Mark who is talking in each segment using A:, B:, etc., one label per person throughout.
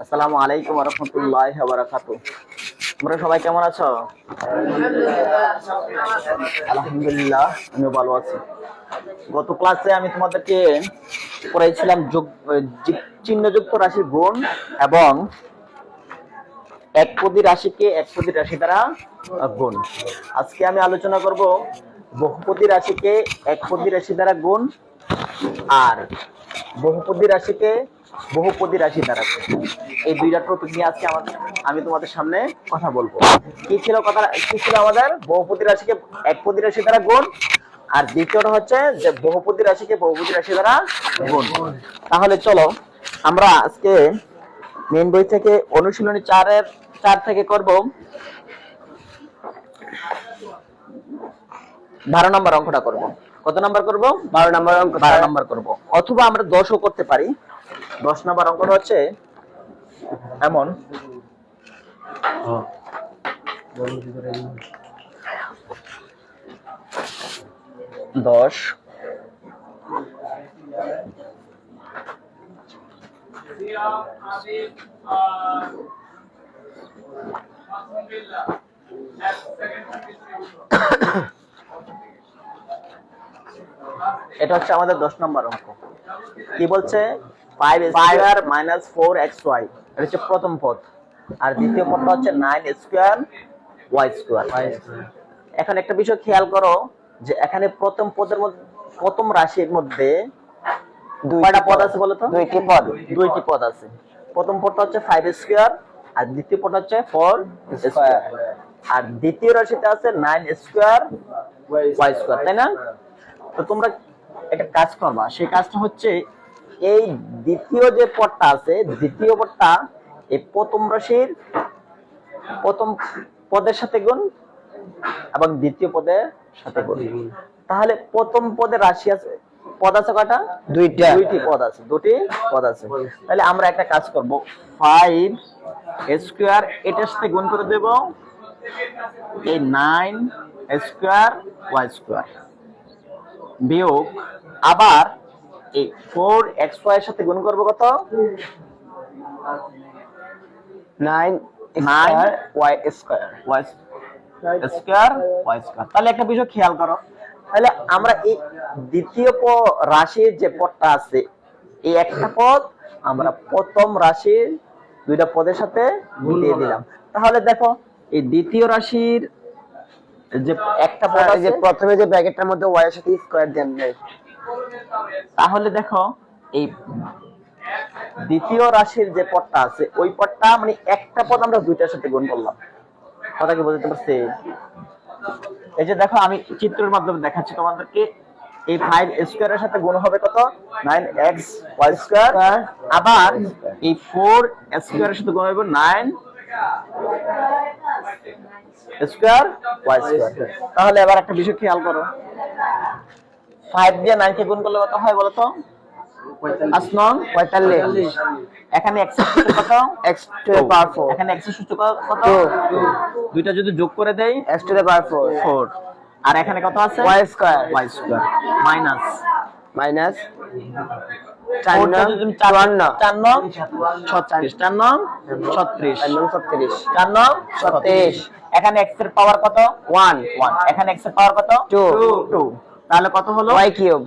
A: আসসালামু আলাইকুম ওয়া রাহমাতুল্লাহি ওয়া বারাকাতুহু। তোমরা সবাই কেমন আছো? আলহামদুলিল্লাহ, আমি ভালো আছি। গত ক্লাসে আমি তোমাদেরকে পড়াইছিলাম চিহ্নযুক্ত রাশির গুণ এবং একপদী রাশিকে একপদী রাশি দ্বারা গুণ। আজকে আমি আলোচনা করব বহুপদী রাশিকে একপদী রাশি দ্বারা গুণ আর বহুপদী রাশিকে বহুপদী রাশি দ্বারা গুণ। এই দুইটা টপিক নিয়ে আজকে আমি তোমাদের সামনে কথা বলবো। কি ছিল আমাদের? বহুপদী রাশিকে একপদী রাশি দ্বারা গুণ, আর দ্বিতীয়টা হচ্ছে যে বহুপদী রাশিকে বহুপদী রাশি দ্বারা গুণ। তাহলে চলো আমরা আজকে মেইন বই থেকে অনুশীলনী 4 থেকে করব 12 নম্বর অঙ্কটা করব। কত নাম্বার করব? 12 নম্বর অঙ্ক। 12 নম্বর করব, অথবা আমরা 10ও করতে পারি। 10 নম্বর অঙ্কটা হচ্ছে এমন, দশ এটা হচ্ছে আমাদের 10 নম্বর অঙ্ক। কি বলছে? 5 স্কয়ার মাইনাস 4xy, এটা হচ্ছে প্রথম পদ, আর দ্বিতীয় পদটা হচ্ছে 9 স্কয়ার y স্কয়ার। এখন একটা বিষয় খেয়াল করো যে এখানে প্রথম পদের মধ্যে, প্রথম রাশির মধ্যে কয়টা পদ আছে বলো তো? দুইটি পদ আছে। প্রথম পদটা হচ্ছে 5 স্কয়ার আর দ্বিতীয় পদটা হচ্ছে 4 স্কয়ার, আর দ্বিতীয় রাশিতে আছে 9 স্কয়ার y স্কয়ার, তাই না? তো তোমরা একটা কাজ করবা, সেই কাজটা হচ্ছে এই দ্বিতীয় যে পদটা আছে, দ্বিতীয় পদটা এই প্রথম রাশির প্রথম পদের সাথে গুণ এবং দ্বিতীয় পদের সাথে গুণ। তাহলে প্রথম পদে রাশি আছে, পদ আছে কয়টা? দুইটি পদ আছে, দুটি পদ আছে। তাহলে আমরা একটা কাজ করব, 5 স্কয়ার এটার সাথে গুণ করে দেব এই 9 স্কয়ার y স্কয়ার, বিয়োগ আবার এই 4xy এর সাথে গুণ করব কত? 9y square y square. তাহলে একটা বিষয় খেয়াল করো, তাহলে আমরা এই দ্বিতীয় রাশির যে পদটা আছে, এই একটা পদ আমরা প্রথম রাশির দুইটা পদের সাথে মিলিয়ে দিলাম। তাহলে দেখো এই দ্বিতীয় রাশির যে একটা পদ আছে, প্রথমে যে ব্র্যাকেটটার মধ্যে y এর সাথে স্কয়ার দেন, তাহলে দেখো এই দ্বিতীয় রাশির যে পদটা আছে, ওই পদটা মানে একটা পদ আমরা দুইটার সাথে গুণ করলাম। কথা কি বুঝতে পারছি? এই যে দেখো আমি চিত্রের মাধ্যমে দেখাচ্ছি তোমাদেরকে, এই 5 স্কয়ারের সাথে গুণ হবে কত? 9x y স্কয়ার, আবার এই 4 স্কয়ারের সাথে গুণ হবে 9 স্কয়ার y স্কয়ার। তাহলে এবার একটা বিষয় খেয়াল করো, 5 দিয়ে 9 কে গুণ করলে কত হয় বলো তো? 45। এখানে x এর সূচক কত? x to the power 4। এখানে x এর সূচক কত? 2। দুইটা যদি যোগ করে দেই x টু the power 4। আর এখানে কত আছে? y স্কয়ার মাইনাস 4 যদি তুমি 4 9 36, 4 9 36, এখানে x এর পাওয়ার কত? 1। এখানে x এর পাওয়ার কত? 2। তাহলে কত হলো? y cube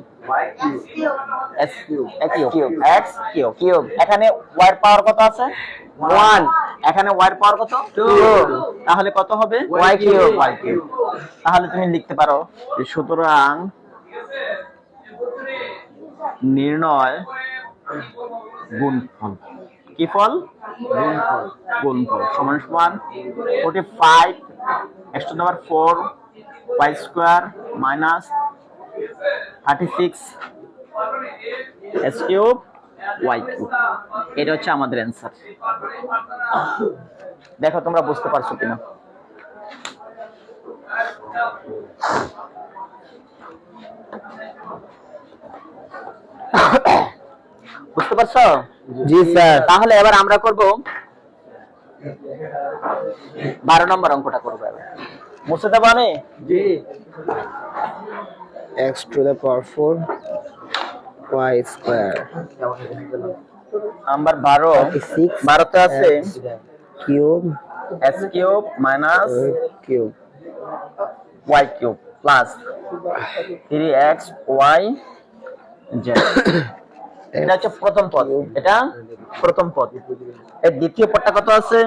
A: x cube. এখানে y এর পাওয়ার কত আছে? 1। এখানে y এর পাওয়ার কত? 2। তাহলে কত হবে? y cube. তাহলে তুমি লিখতে পারো, সুতরাং নির্ণয় গুণফল। কি ফল? গুণফল সমান সমান 45 x to the power 4 y square minus 36 s cube y cube. এটা হচ্ছে আমাদের অ্যানসার। দেখো তোমরা বুঝতে পারছো কিনা? বুঝতে পারছো? জি স্যার। তাহলে এবার আমরা করব 12 নম্বর অঙ্কটা করব। এবার মুছে দেব আমি? জি। x to the power 4 y square number 12 12 তে আছে
B: cube
A: x cube minus
B: cube
A: y cube plus 3x y z। এটা হচ্ছে প্রথম পদ, এটা প্রথম পদ। এর দ্বিতীয় পদটা কত আছে?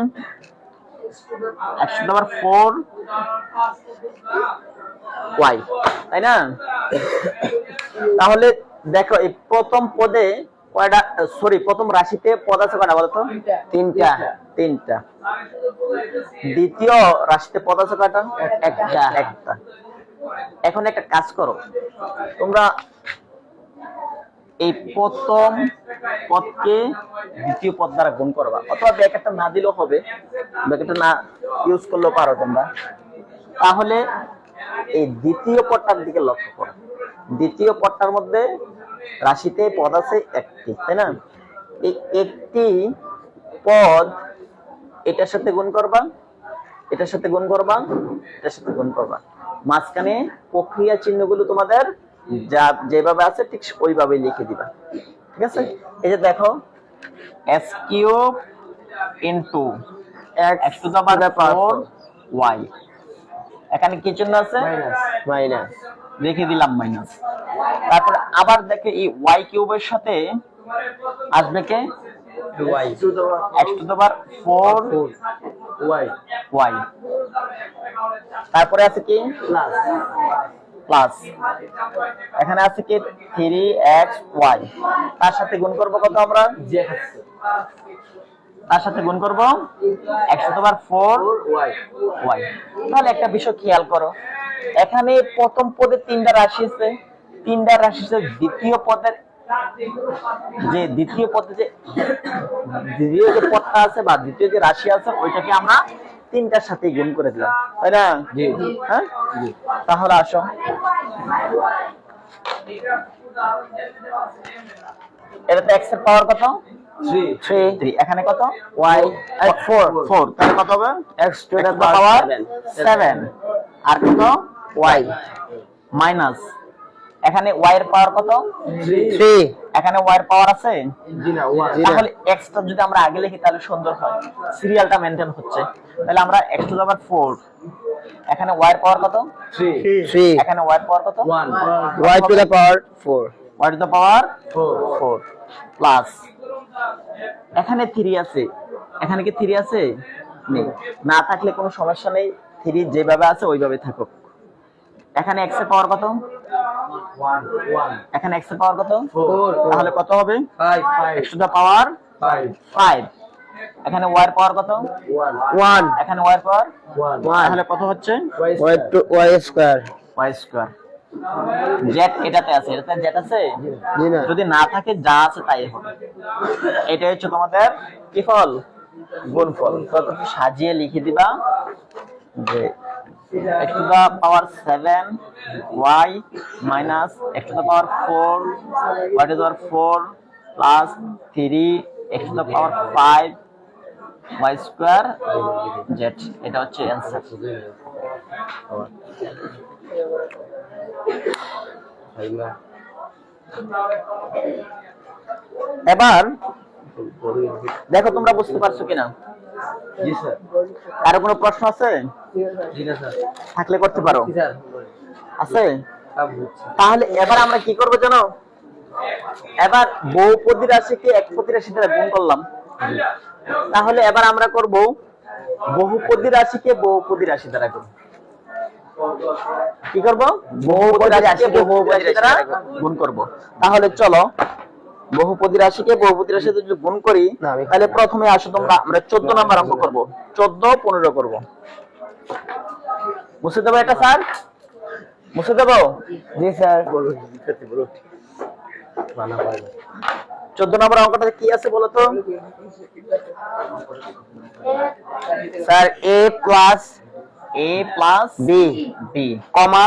A: x টু পাওয়ার 4 y, তাই না? তাহলে দেখো এই প্রথম পদে কয়টা, সরি প্রথম রাশিতে পদ আছে কয়টা বলো তো? তিনটা। দ্বিতীয় রাশিতে পদ আছে কয়টা? একটা। এখন একটা কাজ করো, তোমরা এই প্রথম পদকে দ্বিতীয় পদ দ্বারা গুণ করবা, অথবা ব্র্যাকেটটা না দিলেও হবে, ব্র্যাকেটটা না ইউজ করলেও পারো তোমরা। তাহলে এই দ্বিতীয় পদটার দিকে লক্ষ্য করো। দ্বিতীয় পদটার মধ্যে রাশিতে পদ আছে একটি, তাই না? এই একটি পদ এটার সাথে গুণ করবা, এটার সাথে গুণ করবা, এটার সাথে গুণ করবা। মাঝখানে প্রক্রিয়া চিহ্নগুলো তোমাদের যা যেভাবে আছে ঠিক ওইভাবে লিখে দিবা, ঠিক আছে? এই যে দেখো x cube into x to the power 4 y, এখানে কি চিহ্ন আছে?
B: মাইনাস
A: লিখে দিলাম মাইনাস। তারপরে আবার দেখে এই y কিউবের সাথে আসবে কে?
B: y
A: x to the power 4 y। তারপরে আছে কি? প্লাস এখানে আছে কি? 3xy। তার সাথে গুণ করব কত আমরা? তার সাথে গুণ করব x to the power 4y। তাহলে একটা বিষয় খেয়াল করো, এখানে প্রথম পদে তিনটা রাশি আছে, তিনটা রাশিতে দ্বিতীয় পদের যে দ্বিতীয় পদটা আছে বা দ্বিতীয় যে রাশি আছে ওইটাকে আমরা তিনটার সাথে গুণ করে দিলাম, তাই না? হ্যাঁ, তাহলে আসো এটাতে x এর পাওয়ার কত? 3। এখানে কত? y 4। তাহলে কত হবে? x to the power 7। আর কত? y মাইনাস এখানে y এর পাওয়ার কত? 3। এখানে y এর পাওয়ার আছে? তাহলে x টা যদি আমরা আগে লিখি তাহলে সুন্দর হয়, সিরিয়ালটা মেইনটেইন হচ্ছে। তাহলে আমরা x টু দা পাওয়ার 4, এখানে y এর পাওয়ার কত? 3। এখানে y এর পাওয়ার কত? 1।
B: y to the power 4
A: y to the power 4 plus এখানে 3 আছে, এখানে কি 3 আছে? নেই। না থাকলে কোনো সমস্যা নেই, 3 যেভাবে আছে ওইভাবে থাকুক। এখানে x এর পাওয়ার কত? 1। এখানে x এর পাওয়ার কত? 4। তাহলে কত হবে? 5। x to the power 5। এখানে y এর পাওয়ার কত?
B: 1।
A: এখানে y এর পাওয়ার 1। তাহলে কত হচ্ছে?
B: y square.
A: z এটাতে আছে, এটাতে z আছে?
B: জি না।
A: যদি না থাকে যা আছে তাই হবে। এটা হচ্ছে তোমাদের কি ফল? গুণফল। তো সাজিয়ে লিখে দিবা যে x to the power 7 y minus x to the power 4 y to the power 4 plus 3 x to the power 5 y square z। এটা হচ্ছে অ্যানসার। এবার দেখো তোমরা বুঝতে পারছো কিনা?
B: জি স্যার।
A: কারো কোনো প্রশ্ন আছে?
B: জি না স্যার।
A: থাকলে করতে পারো।
B: জি স্যার।
A: আছে? তাহলে এবার আমরা কি করব জানো? এবার বহুপদী রাশিকে একপদী রাশি দ্বারা গুণ করলাম। তাহলে এবার আমরা করব বহুপদী রাশিকে বহুপদী রাশি দ্বারা গুণ। কি করব? বহুপদী রাশিকে বহুপদী রাশি দ্বারা গুণ করব। তাহলে চলো বহুপদী রাশিকে বহুপদী রাশি যদি গুণ করি তাহলে প্রথমে আসো তোমরা আমরা 14 নাম্বার অঙ্ক করব। 14 15 করব। মুছে দেবো এটা স্যার? মুছে দেবো?
B: জি স্যার।
A: 14 নম্বর অঙ্কটা কি আছে বলো তো? স্যার a প্লাস b কমা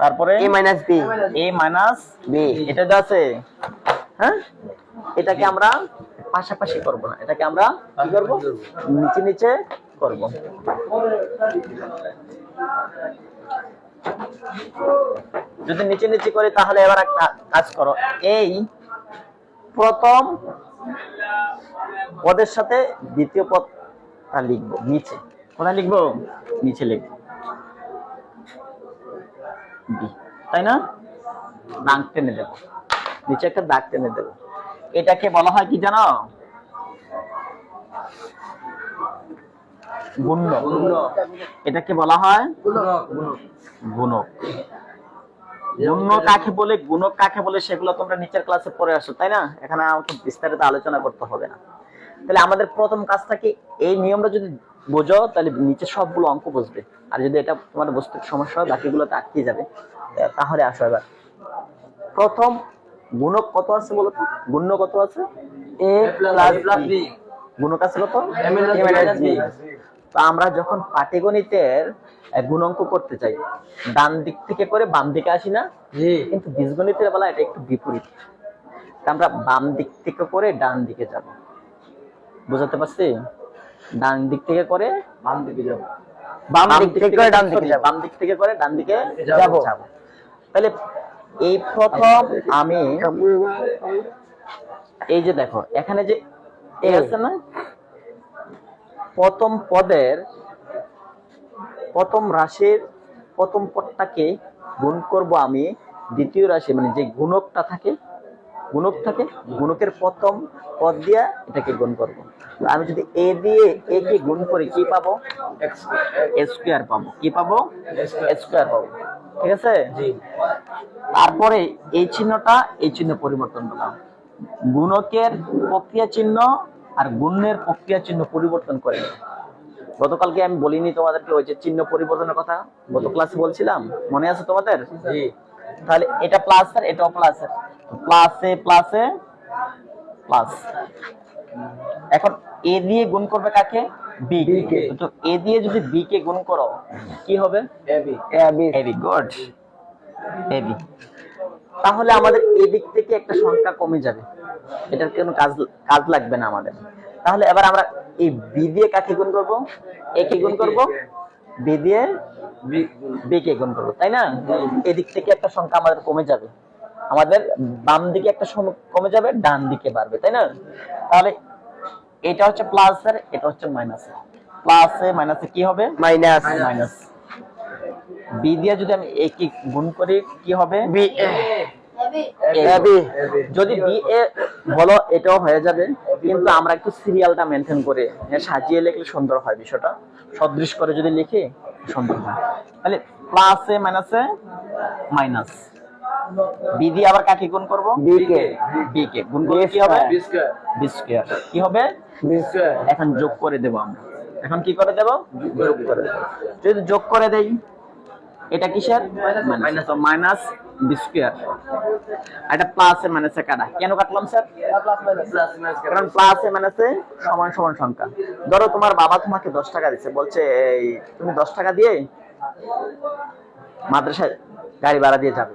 A: তারপরে a মাইনাস b এটা যা আছে, হ্যাঁ, এটাকে আমরা পাশাপাশি করব না, এটাকে আমরা কি করব? নিচে নিচে করব। যদি নিচে নিচে করি তাহলে এবার একটা কাজ করো, এই প্রথম পদের সাথে দ্বিতীয় পদটা লিখবো নিচে। কোথায় লিখবো? নিচে লিখবো বি, তাই না? দাগ টেনে দেবো, নিচে একটা দাগ টেনে দেবো। এটাকে বলা হয় কি জানো? গুণক। এটাকে বলা হয় গুণক। গুণক কাকে বলে, গুণক কাকে বলে সেগুলো তোমরা নিচের ক্লাসে পড়ে আসো, তাই না? এখানে আমাকে বিস্তারিত আলোচনা করতে হবে না। তাহলে আমাদের প্রথম কাজটা কি, এই নিয়মটা যদি বোঝো তাহলে নিচে সবগুলো অঙ্ক বুঝবে। আর যদি এটা তোমার বুঝতে সমস্যা হয় বাকিগুলো তো আটকে যাবে। তাহলে আসো এবার প্রথম গুণক কত আছে বলো তো? গুণ্য কত আছে? a plus b। গুণক আছে কত? a minus b। তো আমরা যখন পাটিগণিতের গুণাঙ্ক করতে চাই ডান দিক থেকে করে বাম দিকে আসি না? কিন্তু বীজগণিতের বেলা এটা একটু বিপরীত। আমরা বাম দিক থেকে করে ডান দিকে যাব। বুঝাতে পারছি? ডান দিক থেকে করে বাম দিকে যাব, বাম দিক থেকে করে ডান দিকে যাব, বাম দিক থেকে করে ডান দিকে যাব। তাহলে এই প্রথম আমি এই যে দেখো এখানে যে এ আছে না, প্রথম পদের প্রথম রাশির প্রথম পদটাকে গুণ করব আমি দ্বিতীয় রাশি, মানে যে গুণকটা থাকে গুণকের প্রথম পদ দিয়ে এটাকে গুণ করব। আমি যদি এ দিয়ে এ কে গুণ করি কি পাবো? এ স্কয়ার পাবো। কি পাবো? এ স্কয়ার পাবো। ঠিক আছে? তারপরে এই চিহ্নটা এই চিহ্ন পরিবর্তন করলাম। গুণকের প্রক্রিয়া চিহ্ন আর গুণের প্রক্রিয়া চিহ্ন পরিবর্তন করে নেব। গতকালকে আমি বলিনি তোমাদেরকে ওই যে চিহ্ন পরিবর্তনের কথা? গত ক্লাসে বলছিলাম, মনে আছে তোমাদের? তাহলে এটা প্লাস আর এটাও প্লাস, প্লাসে প্লাসে প্লাস। এখন এ দিয়ে গুণ করবে কাকে? বি কে। তো এ দিয়ে যদি বি কে গুণ করো কি হবে? এবি। Good, AB. তাহলে আমাদের এই দিক থেকে একটা সংখ্যা কমে যাবে, এটার কোনো কাজ লাগবে না আমাদের। তাহলে এবার আমরা এই বি দিয়ে কাকে গুণ করব? এ কে গুণ করব, বি দিয়ে বি কে গুণ করব, তাই না? এদিক থেকে একটা সংখ্যা আমাদের কমে যাবে, আমাদের বাম দিকে একটা কমে যাবে, ডান দিকে বাড়বে, তাই না? তাহলে এটা হচ্ছে প্লাস আর এটা হচ্ছে মাইনাস। প্লাসে মাইনাসে কি হবে? মাইনাস। মাইনাস বি দিয়ে যদি আমি এ কি গুণ করি কি হবে? B A. যদি বি এ বলো এটাও হয়ে যাবে, কিন্তু আমরা একটু সিরিয়ালটা মেনটেন করে সাজিয়ে লিখলে সুন্দর হয়। বিষয়টা সদৃশ করে যদি লিখি সুন্দর হয়। তাহলে প্লাসে মাইনাসে মাইনাস, বি দিয়ে আবার কাকে গুণ করব? বি কে গুণ করলে কি হবে? B square. কি হবে? B square. এখন যোগ করে দেব আমরা। এখন কি করে দেব? যোগ করে দেব। যদি যোগ করে দেই এটা কিসের? মাইনাস। তো মাইনাস বি স্কয়ার। এটা প্লাসে মাইনাসে কাটা। কেন কাটলাম স্যার? কারণ প্লাসে মাইনাসে সমান সমান সংখ্যা। ধরো তোমার বাবা তোমাকে 10 টাকা দিচ্ছে, বলছে এই তুমি 10 টাকা দিয়ে মাদ্রাসায় গাড়ি ভাড়া দিয়ে যাবে।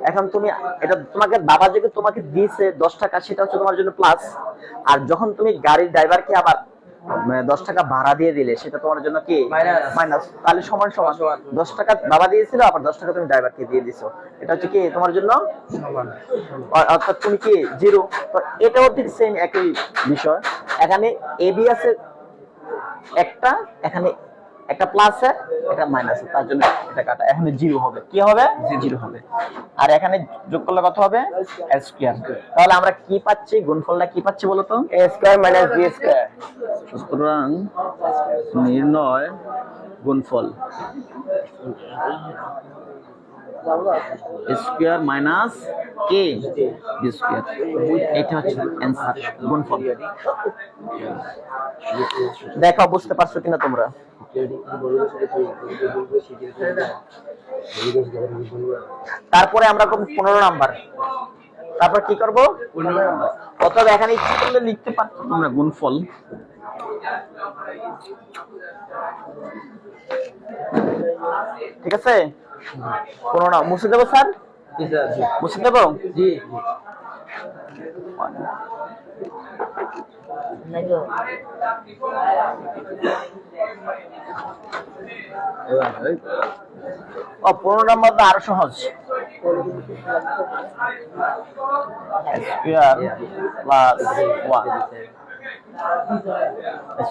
A: এখন তুমি এটা তোমাকে বাবা যে তোমাকে দিয়েছে 10 টাকা, সেটা হচ্ছে তোমার জন্য প্লাস। আর যখন তুমি গাড়ির ড্রাইভারকে আবার 10 টাকা ভাড়া দিয়ে দিলে সেটা তোমার জন্য কি? মাইনাস। তাহলে সমান সমান। 10 টাকা বাবা দিয়েছিল, আবার 10 টাকা তুমি ড্রাইভারকে দিয়ে দিছো, এটা হচ্ছে কি তোমার জন্য সমান, অর্থাৎ তুমি কি জিরো। তো এটাও ঠিক সেম একই বিষয়। এখানে এ বি আছে একটা, এখানে একটা প্লাস আছে একটা মাইনাস আছে, তার জন্য এটা কাটা। এখানে জিরো হবে। কি হবে? জিরো হবে। আর এখানে যোগ করলে কত হবে? এ স্কয়ার। তাহলে আমরা কি পাচ্ছি? গুণফলটা কি পাচ্ছি বলো তো? এ স্কয়ার মাইনাস বি স্কয়ার। সুতরাং নির্ণয় গুণফল square minus K B square. এটা হচ্ছে অ্যানসার, গুণফল। দেখো বুঝতে পারছো কিনা তোমরা? তারপরে আমরা করব 15 নাম্বার। তারপর কি করব? 15 নাম্বার। অতএব এখানে ইচ্ছা করলে লিখতে পারছো তোমরা গুণফল। ঠিক আছে? 15 না মুছে দেব স্যার? জি স্যার। মুছে দেব? জি। ও 15 নাম্বার তো আরো সহজ। স্কয়ার প্লাস 1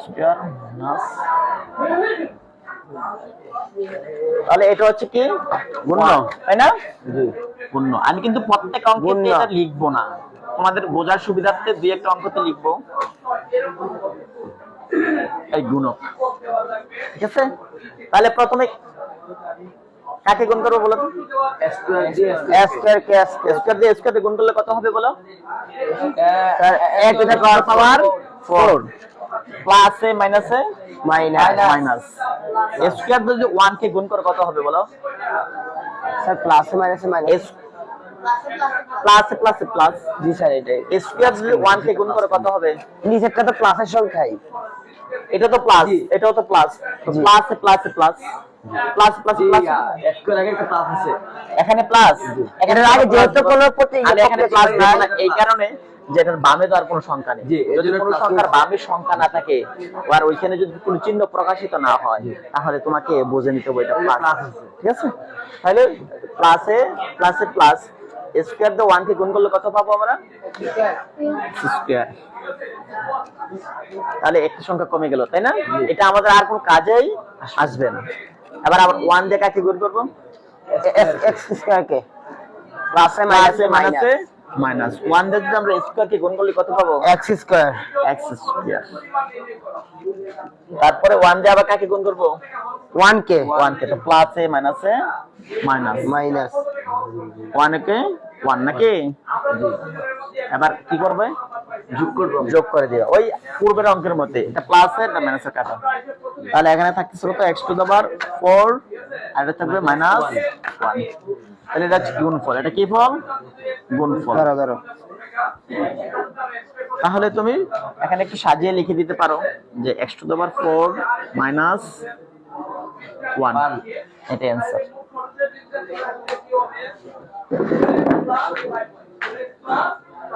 A: স্কয়ার মাইনাস, তাহলে এটা হচ্ছে কি গুণ্য, তাই না?
B: জি
A: গুণ্য। আমি কিন্তু প্রত্যেক অঙ্কে
B: গুণ্য।
A: এটা লিখবো না, তোমাদের বোঝার সুবিধার্থে দুই একটা অঙ্কতে লিখবো এই গুণক, ঠিক আছে? তাহলে প্রথমে কাকে গুণ করবো বলো তো?
B: স্কয়ার দিয়ে
A: a স্কয়ার কে স্কয়ার দিয়ে স্কয়ার দিয়ে গুণ করলে কত হবে বলো? Sir a to the power 4 plus a minus a minus a square দিয়ে যদি 1 কে গুণ করে কত হবে বলো?
B: Sir plus minus minus.
A: Plus plus plus.
B: জি স্যার এটাই।
A: a স্কয়ার যদি 1 কে গুণ করে কত হবে?
B: নিচেরটা তো প্লাসের সংখ্যাই।
A: এটা তো প্লাস, এটাও তো প্লাস, তো
B: জি।
A: Plus plus plus plus plus plus,
B: square আগে একটা প্লাস আছে।
A: এখানে প্লাস,
B: এটার আগে যেহেতু কোনো প্রতীক
A: আর এখানে প্লাস দেব না এই কারণে যে এটার বামে তো আর কোনো সংখ্যা নেই।
B: জি,
A: যদি
B: এজন্য
A: কোনো
B: plus
A: সংখ্যার বামে সংখ্যা না থাকে আর ওইখানে যদি কোনো চিহ্ন প্রকাশিত না হয় তাহলে তোমাকে বুঝে নিতে হবে এটা প্লাস
B: plus আছে।
A: ঠিক আছে? তাহলে প্লাসে প্লাসে প্লাস স্কয়ার দিয়ে 1 কে গুণ করলে কত পাবো আমরা? স্কয়ার। তাহলে একটা সংখ্যা কমে গেল, তাই না? এটা আমাদের আর কোনো কাজেই আসবে না। এবার আবার 1 দিয়ে কাকে গুণ করব?
B: এক্স স্কয়ার কে
A: প্লাসে মাইনাসে মাইনাসে মাইনাস 1 দিয়ে যদি আমরা স্কয়ার কে গুণ করলে কত পাবো?
B: X square.
A: X square. তারপরে 1 দিয়ে আবার কাকে গুণ করব?
B: 1 কে
A: 1 কে, তো প্লাসে মাইনাসে মাইনাস
B: মাইনাস
A: 1 কে 1 নাকি? এবার কি করবে? যোগ করে দিবে ওই পূর্বের অঙ্কের মধ্যে, এটা প্লাসের না মাইনাসের কাটা। তাহলে এখানে থাকতেছিল তো x টু দ্য পাওয়ার 4 আর এটা থাকবে মাইনাস 1। তাহলে এটা হচ্ছে গুণফল, এটা কি ফল? গুণফল।
B: ধরো ধরো।
A: তাহলে তুমি এখানে একটু সাজিয়ে লিখে দিতে পারো যে x two the power 4 minus 1, এটা অ্যানসার।